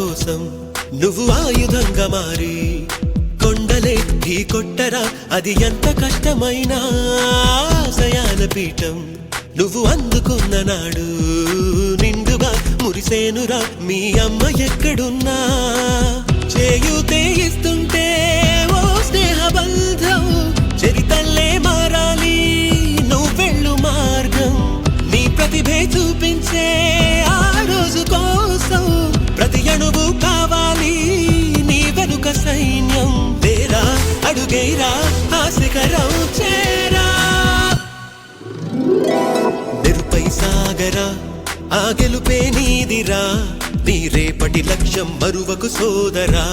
కోసం నువ్వు ఆయుధంగా మారి కొండలే ఢీ కొట్టరా, అది ఎంత కష్టమైనా ఆశయాల పీఠం నువ్వు అందుకున్న నాడు నిండుగా మురిసేనురా మీ అమ్మ ఎక్కడున్నా. చేయూతే ఇస్తుంటే ఓ స్నేహ బంధం చరితల్లే మారాలి నువ్వెళ్ళు మార్గం. నీ ప్రతిభే చూపించే ఆ రోజు కోసం ప్రతి అణువు కావాలి నీ వెనుక సైన్యం. లేరా అడుగేరా ఆ శిఖరం చేరా, నిరుపై సాగరా ఆ గెలుపే నీదిరా, నీ రేపటి లక్ష్యం మరువకు సోదరా.